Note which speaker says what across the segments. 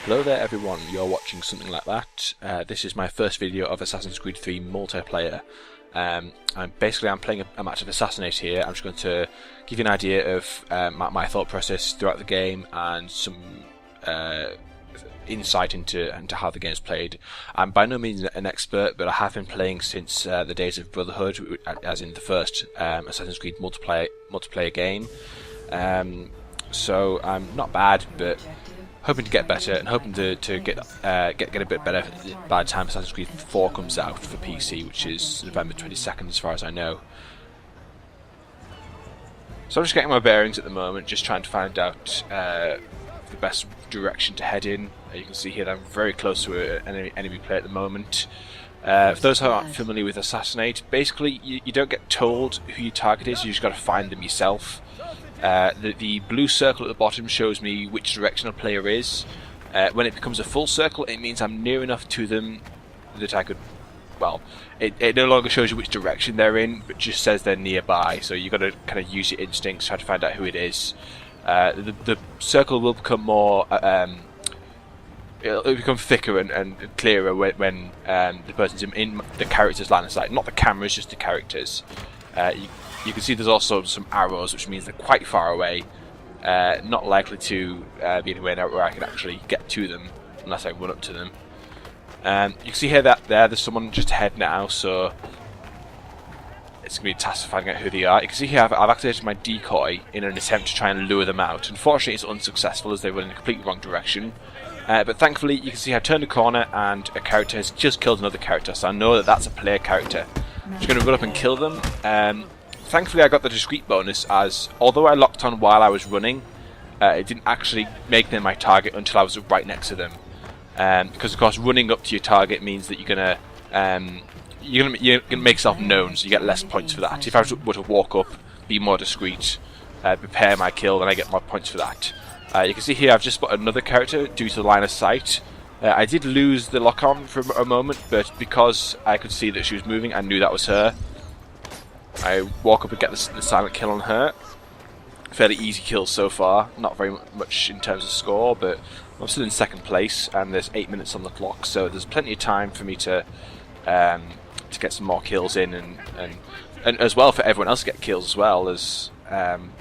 Speaker 1: Hello there everyone, you're watching something like that. This is my first video of Assassin's Creed 3 multiplayer. I'm playing a match of Assassinate here. I'm just going to give you an idea of my thought process throughout the game and some insight into how the game's played. I'm by no means an expert, but I have been playing since the days of Brotherhood, as in the first Assassin's Creed multiplayer game. So I'm not bad, but hoping to get better and hoping to get a bit better by the time Assassin's Creed 4 comes out for PC, which is November 22nd as far as I know. So I'm just getting my bearings at the moment, just trying to find out the best direction to head in. You can see here that I'm very close to an enemy player at the moment. For those who aren't familiar with Assassinate, basically you don't get told who your target is, you just got to find them yourself. The blue circle at the bottom shows me which direction a player is. When it becomes a full circle, it means I'm near enough to them that I could, well, it no longer shows you which direction they're in, but just says they're nearby, so you've got to kind of use your instincts to try to find out who it is. The circle will become more, it'll become thicker and clearer when the person's in the character's line of sight, not the cameras, just the characters. You can see there's also some arrows, which means they're quite far away, not likely to be anywhere where I can actually get to them unless I run up to them. You can see here that there's someone just ahead now, so it's going to be a task of finding out who they are. You can see here I've activated my decoy in an attempt to try and lure them out. Unfortunately, it's unsuccessful as they run in a completely wrong direction. But thankfully, you can see I turned a corner and a character has just killed another character, so I know that that's a player character. I'm just going to run up and kill them. Thankfully I got the discreet bonus, as although I locked on while I was running, it didn't actually make them my target until I was right next to them. Because of course running up to your target means that you're gonna make yourself known, so you get less points for that. If I were to walk up, be more discreet, prepare my kill, then I get more points for that. You can see here I've just spotted another character due to the line of sight. I did lose the lock on for a moment, but because I could see that she was moving, I knew that was her. I walk up and get the silent kill on her. Fairly easy kill so far, not very much in terms of score, but I'm still in second place and there's 8 minutes on the clock, so there's plenty of time for me to get some more kills in and as well for everyone else to get kills as well. And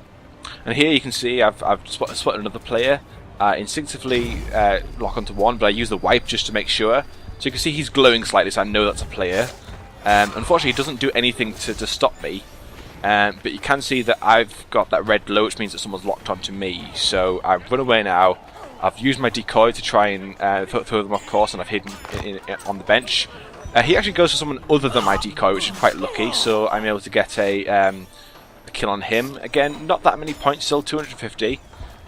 Speaker 1: here you can see I've spotted another player. Instinctively lock onto one, but I use the wipe just to make sure. So you can see he's glowing slightly, so I know that's a player. Unfortunately, it doesn't do anything to stop me, but you can see that I've got that red glow, which means that someone's locked onto me. So I've run away now. I've used my decoy to try and throw them off course, and I've hidden on the bench. He actually goes for someone other than my decoy, which is quite lucky, so I'm able to get a kill on him. Again, not that many points, still 250.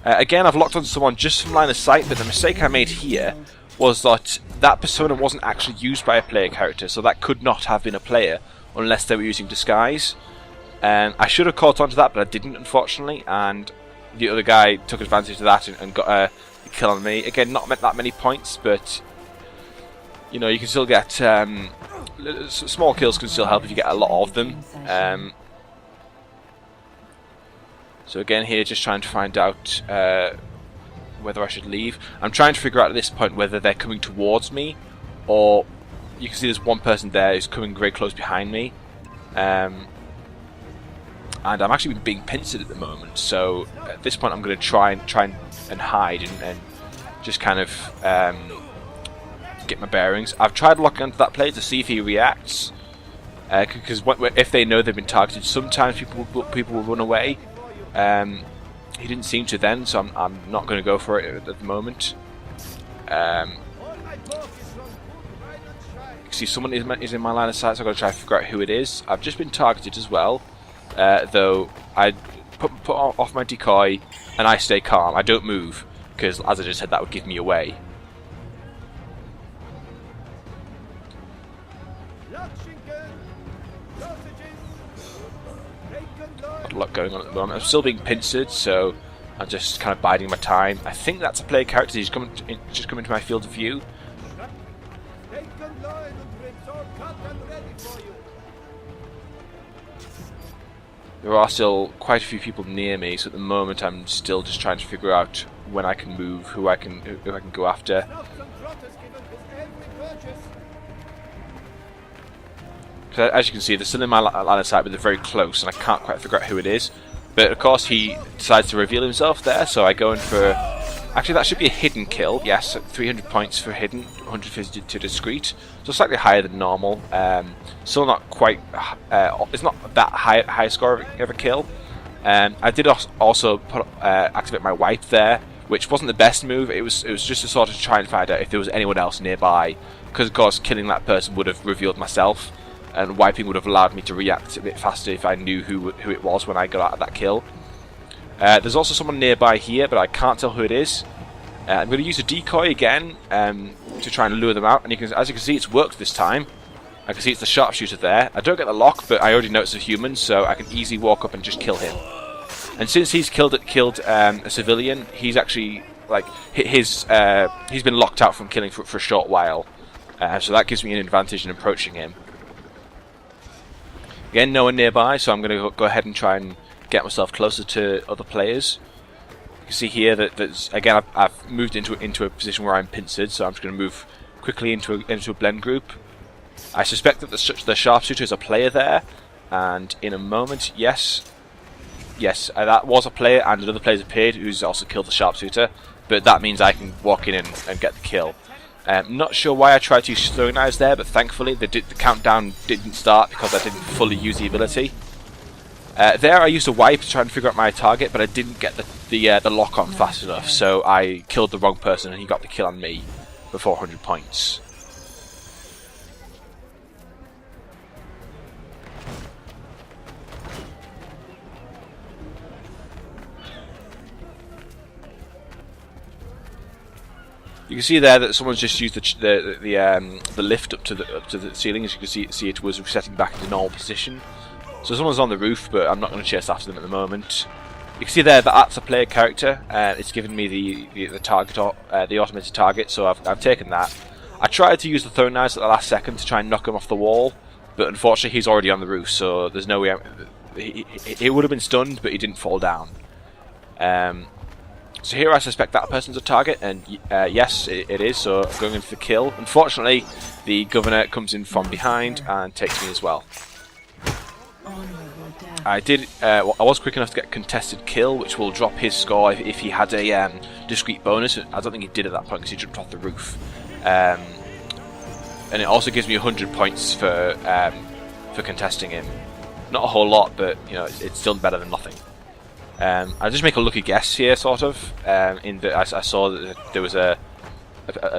Speaker 1: Again, I've locked onto someone just from line of sight, but the mistake I made here was that persona wasn't actually used by a player character, so that could not have been a player unless they were using disguise. I should have caught on to that, but I didn't, unfortunately, and the other guy took advantage of that and got a kill on me. Again, not that many points, but you know, you can still get small kills can still help if you get a lot of them. So again here, just trying to find out whether I should leave. I'm trying to figure out at this point whether they're coming towards me, or you can see there's one person there who's coming very close behind me. And I'm actually being pincered at the moment, so at this point I'm going to try and hide and just kind of get my bearings. I've tried locking onto that player to see if he reacts, because if they know they've been targeted, sometimes people will run away. He didn't seem to then, so I'm not going to go for it at the moment. You can see someone is in my line of sight, so I've got to try to figure out who it is. I've just been targeted as well, though I put off my decoy and I stay calm. I don't move, because as I just said, that would give me away. Not a lot going on at the moment. I'm still being pincered, so I'm just kind of biding my time. I think that's a player character. He's just coming to my field of view. There are still quite a few people near me, so at the moment I'm still just trying to figure out when I can move, who I can go after. So as you can see, they're still in my line of sight, but they're very close, and I can't quite figure out who it is. But of course, he decides to reveal himself there, so I go in for... Actually, that should be a hidden kill. Yes, 300 points for hidden, 150 to discreet, so slightly higher than normal. Still not quite... it's not that high score of a kill. I did also activate my wipe there, which wasn't the best move. It was just to sort of try and find out if there was anyone else nearby, because of course killing that person would have revealed myself, and wiping would have allowed me to react a bit faster if I knew who it was when I got out of that kill. There's also someone nearby here, but I can't tell who it is. I'm going to use a decoy again to try and lure them out, and as you can see, it's worked this time. I can see it's the sharpshooter there. I don't get the lock, but I already know it's a human, so I can easily walk up and just kill him. And since he's killed a civilian, he's actually like he's been locked out from killing for a short while, so that gives me an advantage in approaching him. Again, no one nearby, so I'm going to go ahead and try and get myself closer to other players. You can see here that again I've moved into a position where I'm pincered, so I'm just going to move quickly into a blend group. I suspect that the sharpshooter is a player there, and in a moment, yes, that was a player, and another player appeared who's also killed the sharpshooter, but that means I can walk in and get the kill. Not sure why I tried to use throwing knives there, but thankfully the countdown didn't start because I didn't fully use the ability. There I used a wipe to try and figure out my target, but I didn't get the lock on fast enough, so I killed the wrong person and he got the kill on me for 400 points. You can see there that someone's just used the lift up to the ceiling. As you can see it was resetting back into normal position. So someone's on the roof, but I'm not going to chase after them at the moment. You can see there that that's a player character. It's given me the target, the automated target. So I've taken that. I tried to use the throwing knives at the last second to try and knock him off the wall, but unfortunately he's already on the roof, so there's no way. He would have been stunned, but he didn't fall down. So here I suspect that person's a target, and yes, it is, so I'm going in for the kill. Unfortunately, the governor comes in from behind and takes me as well. I was quick enough to get a contested kill, which will drop his score if he had a discrete bonus. I don't think he did at that point because he jumped off the roof. And it also gives me 100 points for contesting him. Not a whole lot, but you know, it's still better than nothing. I just make a lucky guess here, sort of. In that I saw that there was a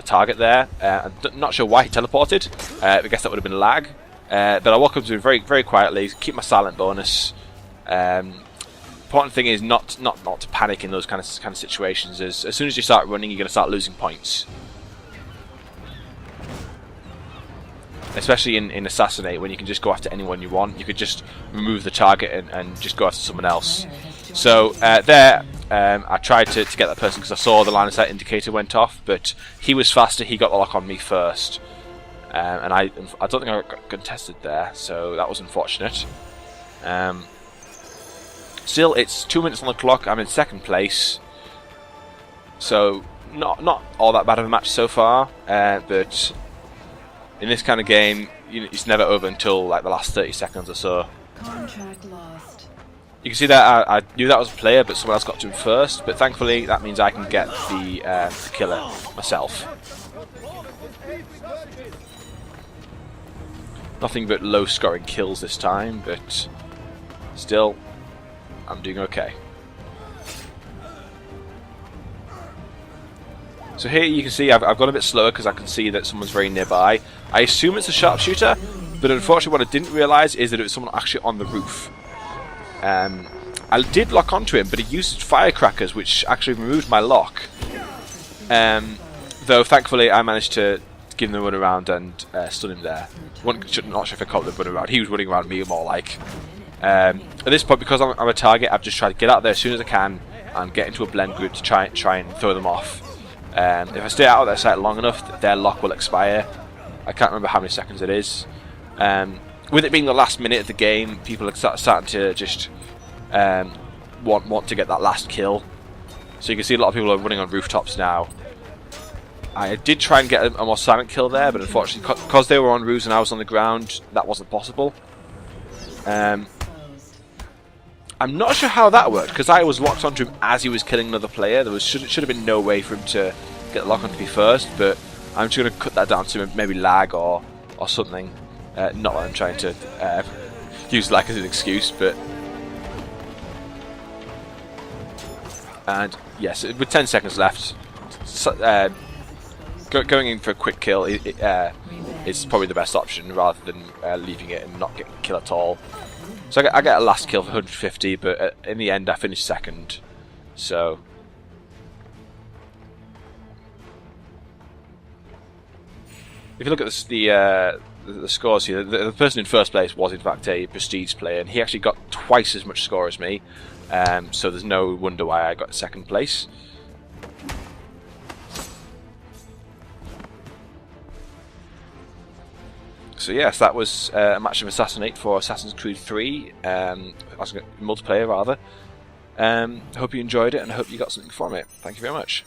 Speaker 1: target there. I'm not sure why he teleported. I guess that would have been lag. But I walk up to him very, very quietly, keep my silent bonus. Important thing is not to panic in those kind of situations. As soon as you start running, you're going to start losing points. Especially in Assassinate, when you can just go after anyone you want. You could just remove the target and just go after someone else. So there, I tried to get that person because I saw the line of sight indicator went off, but he was faster, he got the lock on me first. And I don't think I got contested there, so that was unfortunate. Still, it's 2 minutes on the clock, I'm in second place. So, not all that bad of a match so far, but in this kind of game, it's never over until like the last 30 seconds or so. Contract lost. You can see that I knew that was a player, but someone else got to him first. But thankfully, that means I can get the killer myself. Nothing but low-scoring kills this time, but still, I'm doing okay. So here you can see I've gone a bit slower because I can see that someone's very nearby. I assume it's a sharpshooter, but unfortunately what I didn't realise is that it was someone actually on the roof. I did lock onto him, but he used firecrackers, which actually removed my lock. Though thankfully I managed to give him the run around and stun him there. Not sure if I caught the run around. He was running around me more like. At this point, because I'm a target, I've just tried to get out there as soon as I can and get into a blend group to try and throw them off. If I stay out of their sight long enough, their lock will expire. I can't remember how many seconds it is. With it being the last minute of the game, people are starting to just want to get that last kill. So you can see a lot of people are running on rooftops now. I did try and get a more silent kill there, but unfortunately, because they were on roofs and I was on the ground, that wasn't possible. I'm not sure how that worked, because I was locked onto him as he was killing another player. There should have been no way for him to get the lock onto me first, but I'm just going to cut that down to maybe lag or something. Not that I'm trying to use lag as an excuse, but... And yes, with 10 seconds left, going in for a quick kill is probably the best option rather than leaving it and not getting a kill at all. So I get a last kill for 150, but in the end I finished second. So if you look at the scores here, the person in first place was in fact a prestige player, and he actually got twice as much score as me. So there's no wonder why I got second place. So yes, that was a match of Assassinate for Assassin's Creed 3, multiplayer rather. Hope you enjoyed it and I hope you got something from it. Thank you very much.